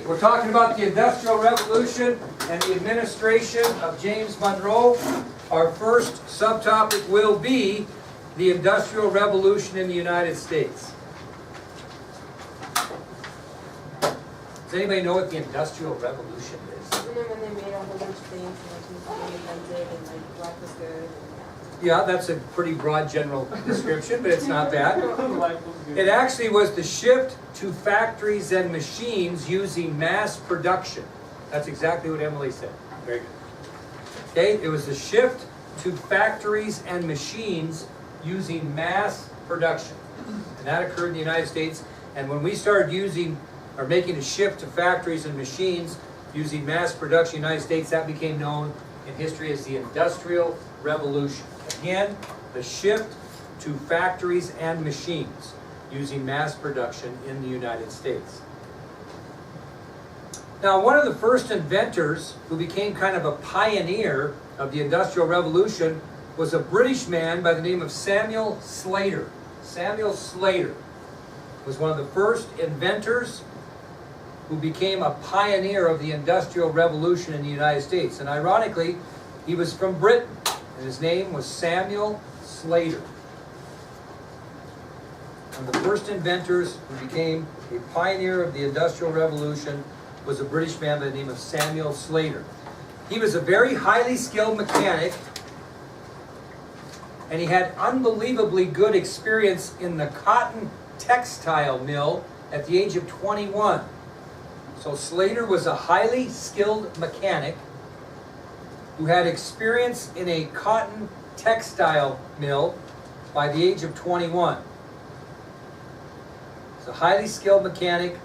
we're talking about the Industrial Revolution and the administration of James Monroe. Our first subtopic will be the Industrial Revolution in the United States. Does anybody know what the Industrial Revolution is? And then when they made a whole bunch of things, like invented and like life was good. And, yeah, that's a pretty broad general description, but it's not bad. It actually was the shift to factories and machines using mass production. That's exactly what Emily said. Very good. Okay, it was the shift to factories and machines using mass production. And that occurred in the United States. And when we started using or making a shift to factories and machines using mass production in the United States, that became known in history as the Industrial Revolution. Again, the shift to factories and machines using mass production in the United States. Now, one of the first inventors who became kind of a pioneer of the Industrial Revolution was a British man by the name of Samuel Slater. Samuel Slater was one of the first inventors who became a pioneer of the Industrial Revolution in the United States. And ironically, he was from Britain, and his name was Samuel Slater. One of the first inventors who became a pioneer of the Industrial Revolution was a British man by the name of Samuel Slater. He was a very highly skilled mechanic, and he had unbelievably good experience in the cotton textile mill at the age of 21. So Slater was a highly skilled mechanic who had experience in a cotton textile mill by the age of 21. He's a highly skilled mechanic,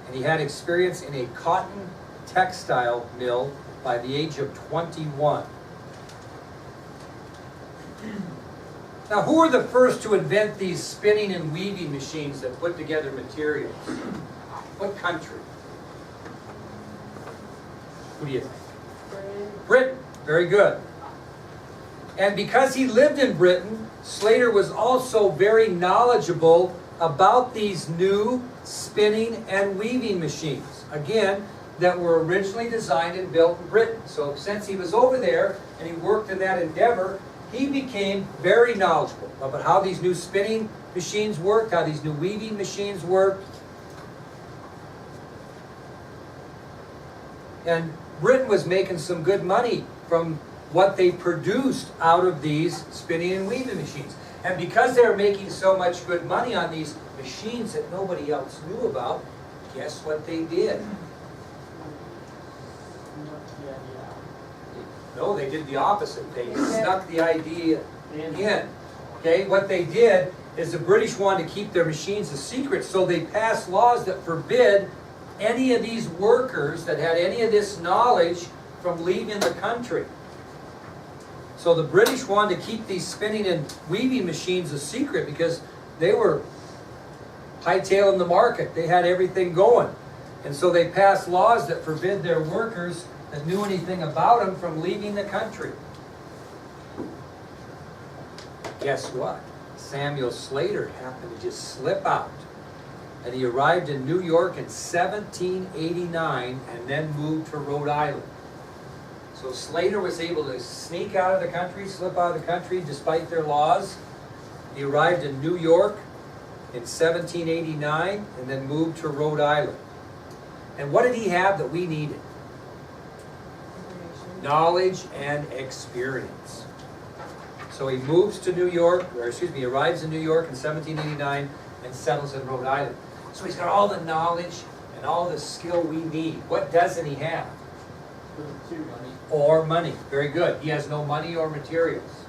and he had experience in a cotton textile mill by the age of 21. Now, who were the first to invent these spinning and weaving machines that put together materials? What country? Who do you think? Britain. Very good. And because he lived in Britain, Slater was also very knowledgeable about these new spinning and weaving machines, again, that were originally designed and built in Britain. So since he was over there and he worked in that endeavor, he became very knowledgeable about how these new spinning machines worked, how these new weaving machines worked. And Britain was making some good money from what they produced out of these spinning and weaving machines. And because they were making so much good money on these machines that nobody else knew about, guess what they did? No, they did the opposite. They snuck the idea in. Okay, what they did is the British wanted to keep their machines a secret, so they passed laws that forbid any of these workers that had any of this knowledge from leaving the country. So the British wanted to keep these spinning and weaving machines a secret because they were hightailing the market. They had everything going. And so they passed laws that forbid their workers that knew anything about them from leaving the country. Guess what? Samuel Slater happened to just slip out. And he arrived in New York in 1789 and then moved to Rhode Island. So Slater was able to sneak out of the country, slip out of the country despite their laws. He arrived in New York in 1789 and then moved to Rhode Island. And what did he have that we needed? Knowledge and experience. So he moves to New York, he arrives in New York in 1789 and settles in Rhode Island. So he's got all the knowledge and all the skill we need. What doesn't he have? Money. Or money. Very good. He has no money or materials.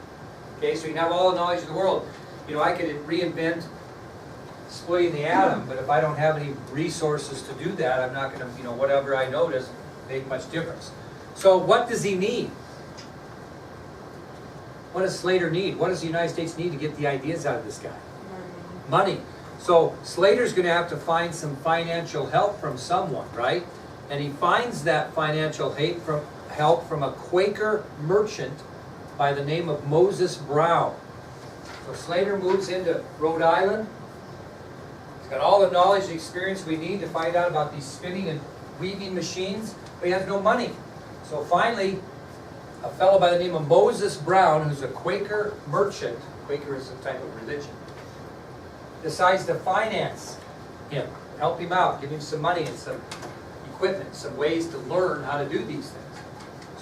Okay, so you can have all the knowledge in the world. You know, I could reinvent splitting the atom, but if I don't have any resources to do that, I'm not going to, whatever I know doesn't make much difference. So what does he need? What does Slater need? What does the United States need to get the ideas out of this guy? Money. So Slater's going to have to find some financial help from someone, right? And he finds that financial help from a Quaker merchant by the name of Moses Brown. So Slater moves into Rhode Island. He's got all the knowledge and experience we need to find out about these spinning and weaving machines, but he has no money. So finally, a fellow by the name of Moses Brown, who's a Quaker merchant, Quaker is some type of religion, decides to finance him, help him out, give him some money and some equipment, some ways to learn how to do these things.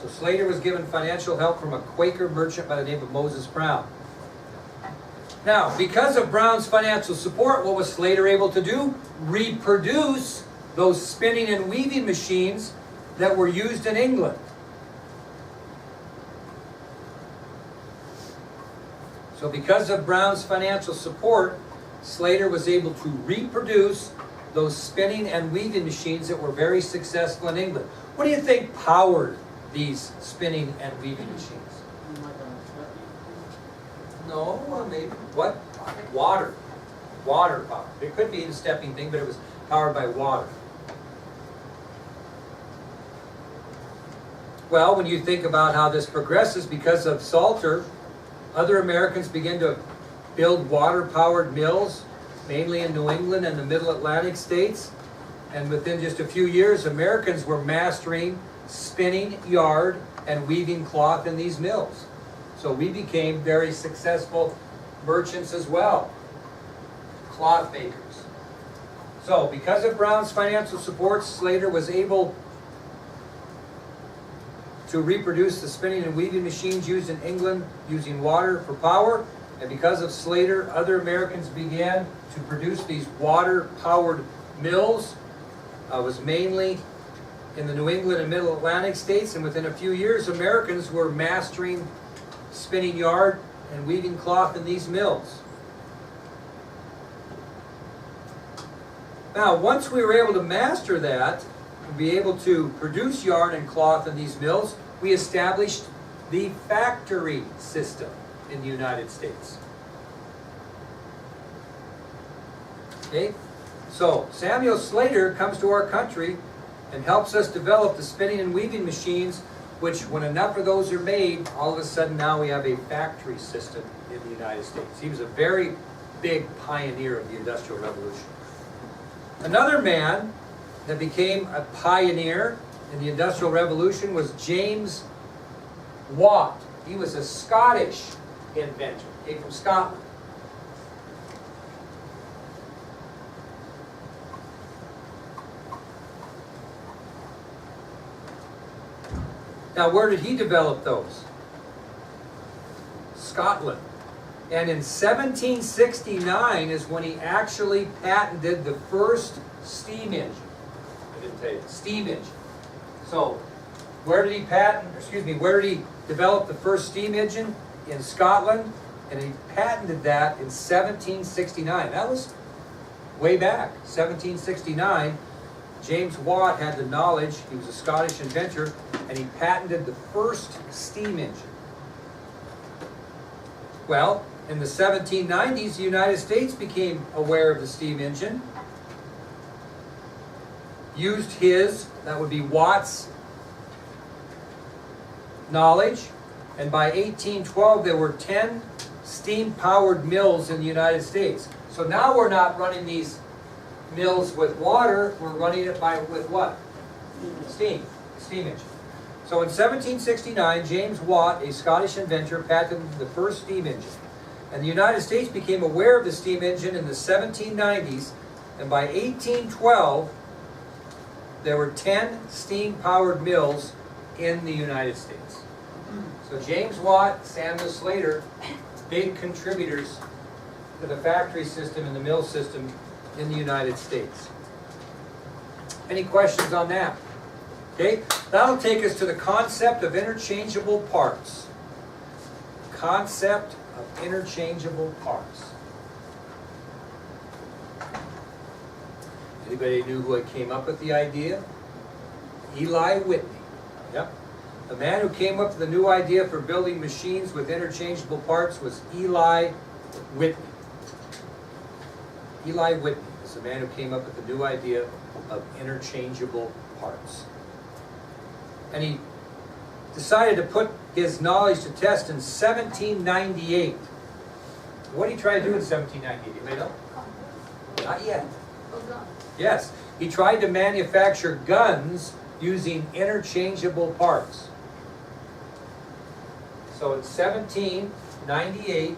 So Slater was given financial help from a Quaker merchant by the name of Moses Brown. Now, because of Brown's financial support, what was Slater able to do? Reproduce those spinning and weaving machines that were used in England. So because of Brown's financial support, Slater was able to reproduce those spinning and weaving machines that were very successful in England. What do you think powered these spinning and weaving machines? No, well, maybe. What? Water. Water power. It could be the stepping thing, but it was powered by water. Well, when you think about how this progresses, because of Slater, other Americans began to build water-powered mills, mainly in New England and the Middle Atlantic states. And within just a few years, Americans were mastering spinning yarn and weaving cloth in these mills. So we became very successful merchants as well, cloth makers. So because of Brown's financial support, Slater was able to reproduce the spinning and weaving machines used in England using water for power. And because of Slater, other Americans began to produce these water-powered mills. Was mainly in the New England and Middle Atlantic states. And within a few years, Americans were mastering spinning yarn and weaving cloth in these mills. Now, once we were able to master that, and be able to produce yarn and cloth in these mills, we established the factory system in the United States. Okay? So, Samuel Slater comes to our country and helps us develop the spinning and weaving machines, which when enough of those are made, all of a sudden now we have a factory system in the United States. He was a very big pioneer of the Industrial Revolution. Another man that became a pioneer in the Industrial Revolution was James Watt. He was a Scottish inventor. He came from Scotland. Now, where did he develop those? Scotland. And in 1769 is when he actually patented the first steam engine. I didn't tell you, steam engine. So, where did he develop the first steam engine? In Scotland. And he patented that in 1769. That was way back, 1769. James Watt had the knowledge, he was a Scottish inventor, and he patented the first steam engine. Well, in the 1790s, the United States became aware of the steam engine, used that would be Watt's knowledge, and by 1812 there were 10 steam-powered mills in the United States. So now we're not running these mills with water, we're running it with what? Steam engine. So in 1769, James Watt, a Scottish inventor, patented the first steam engine. And the United States became aware of the steam engine in the 1790s, and by 1812, there were 10 steam-powered mills in the United States. So James Watt, Samuel Slater, big contributors to the factory system and the mill system in the United States. Any questions on that? Okay, that'll take us to the concept of interchangeable parts. Concept of interchangeable parts. Anybody knew who came up with the idea? Eli Whitney. Yep. The man who came up with the new idea for building machines with interchangeable parts was Eli Whitney. Eli Whitney is the man who came up with the new idea of interchangeable parts. And he decided to put his knowledge to test in 1798. What did he try to do in 1798? Anybody know? Not yet. Oh, God. Yes, he tried to manufacture guns using interchangeable parts. So in 1798,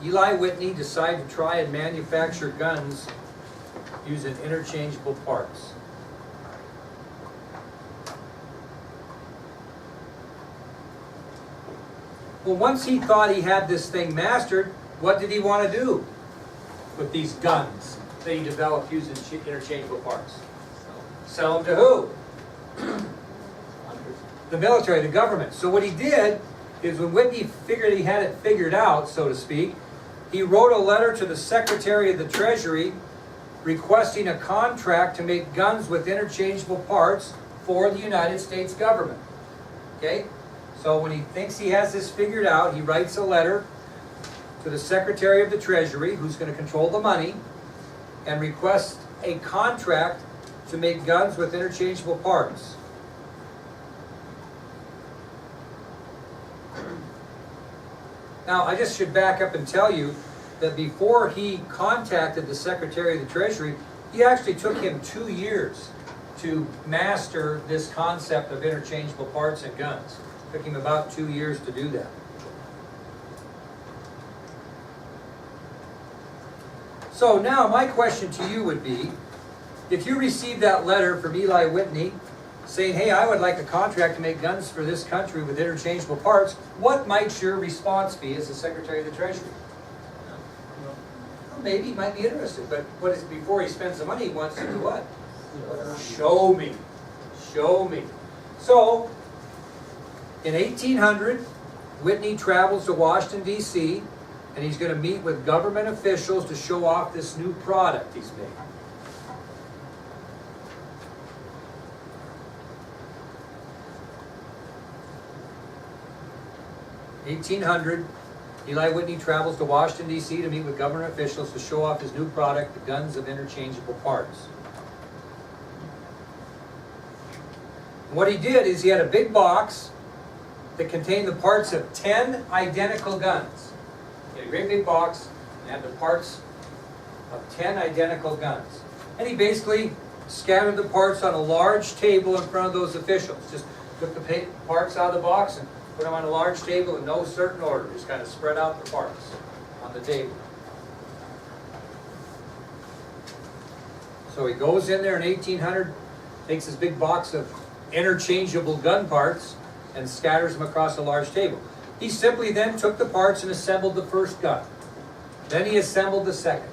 Eli Whitney decided to try and manufacture guns using interchangeable parts. Well, once he thought he had this thing mastered, what did he want to do with these guns that he developed using interchangeable parts? Sell them to who? The military, the government. So what he did is when Whitney figured he had it figured out, so to speak, he wrote a letter to the Secretary of the Treasury requesting a contract to make guns with interchangeable parts for the United States government. Okay? So when he thinks he has this figured out, he writes a letter to the Secretary of the Treasury, who's going to control the money, and requests a contract to make guns with interchangeable parts. Now, I just should back up and tell you that before he contacted the Secretary of the Treasury, it actually took him 2 years to master this concept of interchangeable parts and guns. It took him about 2 years to do that. So now my question to you would be, if you received that letter from Eli Whitney saying, hey, I would like a contract to make guns for this country with interchangeable parts, what might your response be as the Secretary of the Treasury? Well, maybe he might be interested, but what is, before he spends the money, he wants to do what? Show me. Show me. So, in 1800, Whitney travels to Washington, D.C., and he's going to meet with government officials to show off this new product he's made. In 1800, Eli Whitney travels to Washington, D.C. to meet with government officials to show off his new product, the guns of interchangeable parts. And what he did is he had a big box that contained the parts of 10 identical guns. He had a great big box and had the parts of 10 identical guns. And he basically scattered the parts on a large table in front of those officials. Just took the parts out of the box and put them on a large table in no certain order. Just kind of spread out the parts on the table. So he goes in there in 1800, takes his big box of interchangeable gun parts and scatters them across a large table. He simply then took the parts and assembled the first gun. Then he assembled the second.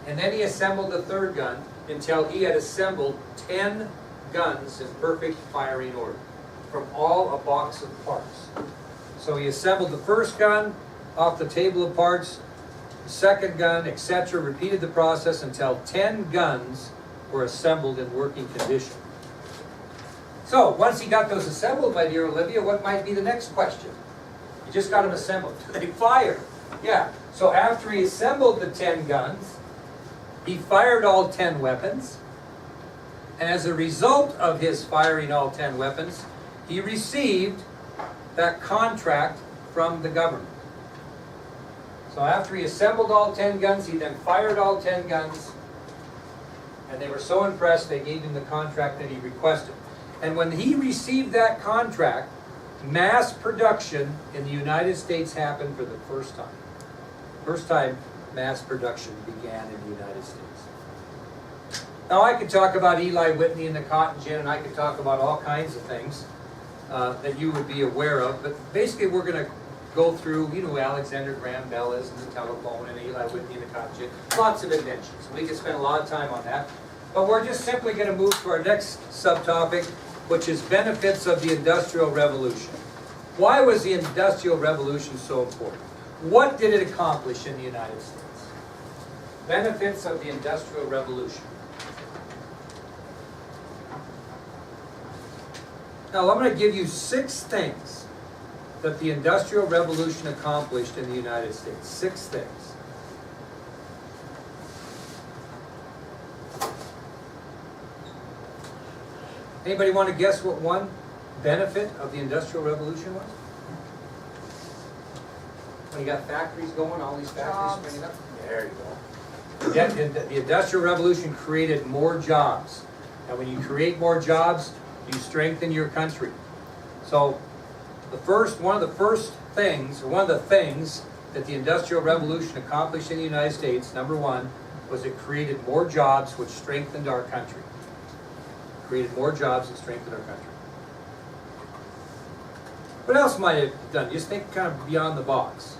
And then he assembled the third gun until he had assembled 10 guns in perfect firing order from all a box of parts. So he assembled the first gun off the table of parts, the second gun, etc., repeated the process until 10 guns were assembled in working condition. So, once he got those assembled, my dear Olivia, what might be the next question? You just got them assembled. Do they fire? Yeah. So after he assembled the 10 guns, he fired all 10 weapons. And as a result of his firing all 10 weapons, he received that contract from the government. So after he assembled all 10 guns, he then fired all 10 guns. And they were so impressed, they gave him the contract that he requested. And when he received that contract, mass production in the United States happened for the first time. First time mass production began in the United States. Now I could talk about Eli Whitney and the cotton gin, and I could talk about all kinds of things that you would be aware of, but basically we're going to go through, you know, Alexander Graham Bell is and the telephone, and Eli Whitney and the cotton gin. Lots of inventions. We could spend a lot of time on that. But we're just simply going to move to our next subtopic, which is benefits of the Industrial Revolution. Why was the Industrial Revolution so important? What did it accomplish in the United States? Benefits of the Industrial Revolution. Now I'm going to give you 6 things that the Industrial Revolution accomplished in the United States. 6 things. Anybody want to guess what one benefit of the Industrial Revolution was? When you got factories going, all these factories Jobs. springing up? There you go. The Industrial Revolution created more jobs. And when you create more jobs, you strengthen your country. So one of the things that the Industrial Revolution accomplished in the United States, number one, was it created more jobs, which strengthened our country. Created more jobs and strengthened our country. What else might it have done? Just think kind of beyond the box.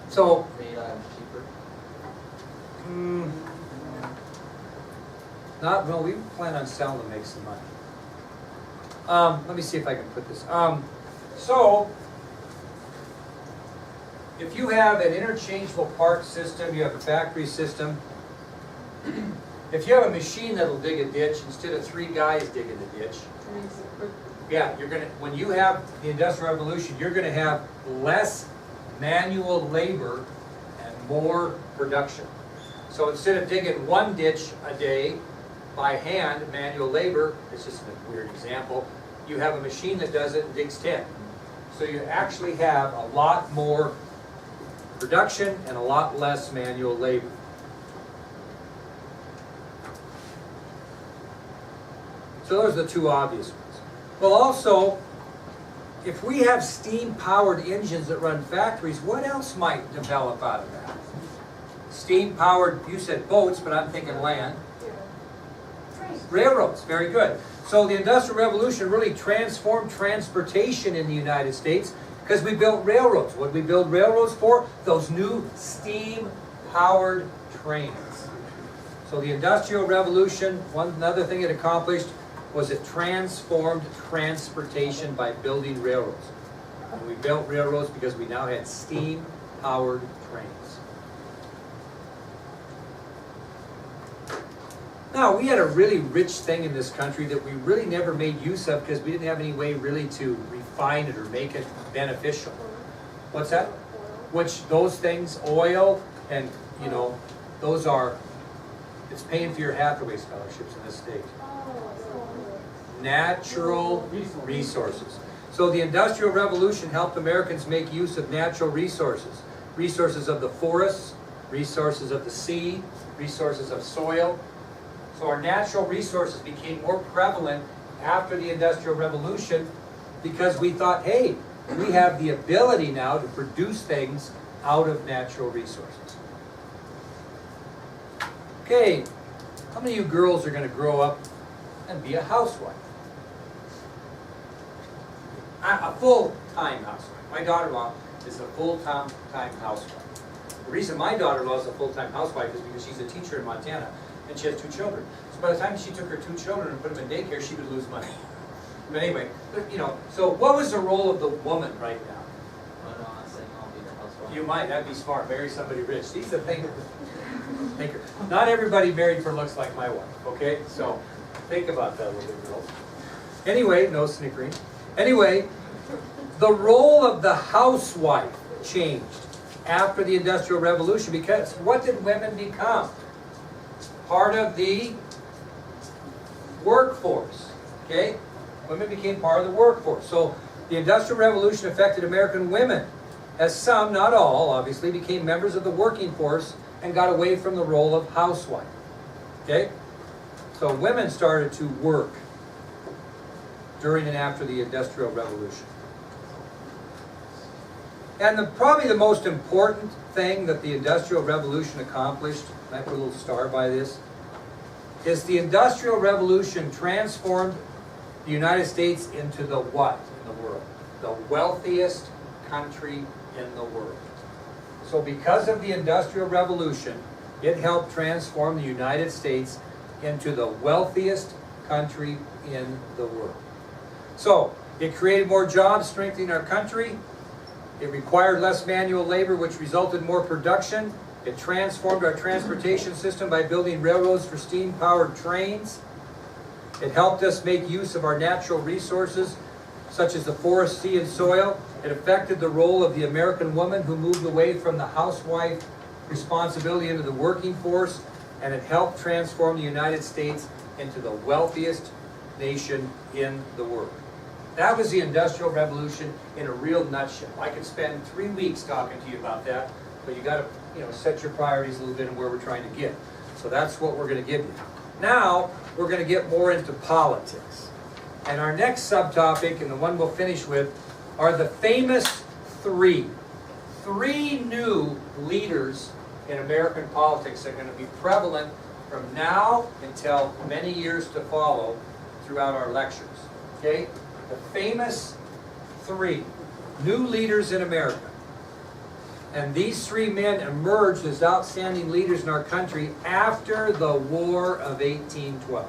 So, Made items cheaper. no, we plan on selling to make some money. Let me see if I can put this. So, if you have an interchangeable parts system, you have a factory system. If you have a machine that'll dig a ditch instead of 3 guys digging the ditch, yeah, when you have the Industrial Revolution, you're gonna have less manual labor and more production. So instead of digging 1 ditch a day by hand, manual labor, it's just a weird example, you have a machine that does it and digs 10. So you actually have a lot more production and a lot less manual labor. So those are the 2 obvious ones. Well, also, if we have steam-powered engines that run factories, what else might develop out of that? Steam-powered, you said boats, but I'm thinking land. Railroads, very good. So the Industrial Revolution really transformed transportation in the United States because we built railroads. What did we build railroads for? Those new steam-powered trains. So the Industrial Revolution, another thing it accomplished was it transformed transportation by building railroads. And we built railroads because we now had steam-powered trains. Now, we had a really rich thing in this country that we really never made use of because we didn't have any way really to refine it or make it beneficial. What's that? Which those things, oil and, those are, it's paying for your Hathaway scholarships in this state. Natural resources. So the Industrial Revolution helped Americans make use of natural resources. Resources of the forests, resources of the sea, resources of soil. So our natural resources became more prevalent after the Industrial Revolution because we thought, hey, we have the ability now to produce things out of natural resources. Okay, how many of you girls are going to grow up and be a housewife? A full-time housewife. My daughter-in-law is a full-time housewife. The reason my daughter-in-law is a full-time housewife is because she's a teacher in Montana and she has 2 children. So by the time she took her 2 children and put them in daycare, she would lose money. But anyway, so what was the role of the woman right now? Well, no, I'm saying I'll be the housewife. You might, that'd be smart, marry somebody rich. She's the thinker. Not everybody married for looks like my wife, okay? So think about that a little bit, girls. Anyway, no snickering. Anyway, the role of the housewife changed after the Industrial Revolution because what did women become? Part of the workforce, okay? Women became part of the workforce. So the Industrial Revolution affected American women, as some, not all, obviously, became members of the working force and got away from the role of housewife, okay? So women started to work during and after the Industrial Revolution. And probably the most important thing that the Industrial Revolution accomplished, and I put a little star by this, is the Industrial Revolution transformed the United States into the what in the world? The wealthiest country in the world. So because of the Industrial Revolution, it helped transform the United States into the wealthiest country in the world. So it created more jobs, strengthening our country. It required less manual labor, which resulted in more production. It transformed our transportation system by building railroads for steam-powered trains. It helped us make use of our natural resources, such as the forest, sea, and soil. It affected the role of the American woman who moved away from the housewife responsibility into the working force, and it helped transform the United States into the wealthiest nation in the world. That was the Industrial Revolution in a real nutshell. I could spend 3 weeks talking to you about that, but you gotta, set your priorities a little bit and where we're trying to get. So that's what we're gonna give you. Now, we're gonna get more into politics. And our next subtopic, and the one we'll finish with, are the famous three. 3 new leaders in American politics are gonna be prevalent from now until many years to follow throughout our lectures, okay? The famous 3 new leaders in America. And these 3 men emerged as outstanding leaders in our country after the War of 1812.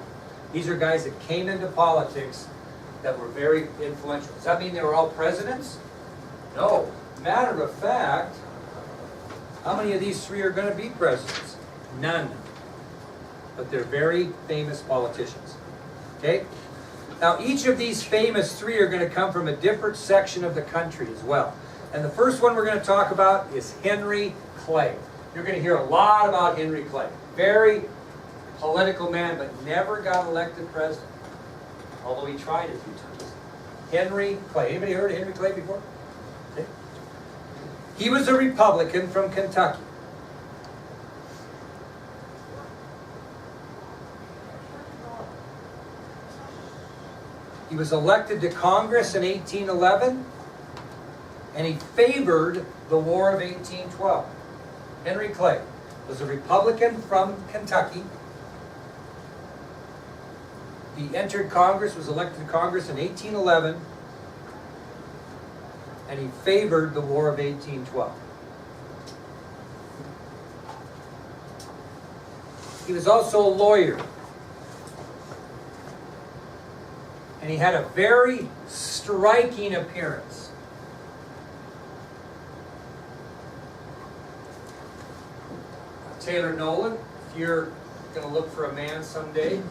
These are guys that came into politics that were very influential. Does that mean they were all presidents? No. Matter of fact, how many of these 3 are going to be presidents? None. But they're very famous politicians. Okay? Now, each of these famous 3 are going to come from a different section of the country as well. And the first one we're going to talk about is Henry Clay. You're going to hear a lot about Henry Clay. Very political man, but never got elected president. Although he tried a few times. Henry Clay. Anybody heard of Henry Clay before? Okay. He was a Republican from Kentucky. He was elected to Congress in 1811, and he favored the War of 1812. Henry Clay was a Republican from Kentucky. He entered Congress, was elected to Congress in 1811, and he favored the War of 1812. He was also a lawyer. And he had a very striking appearance. Taylor Nolan, if you're going to look for a man someday,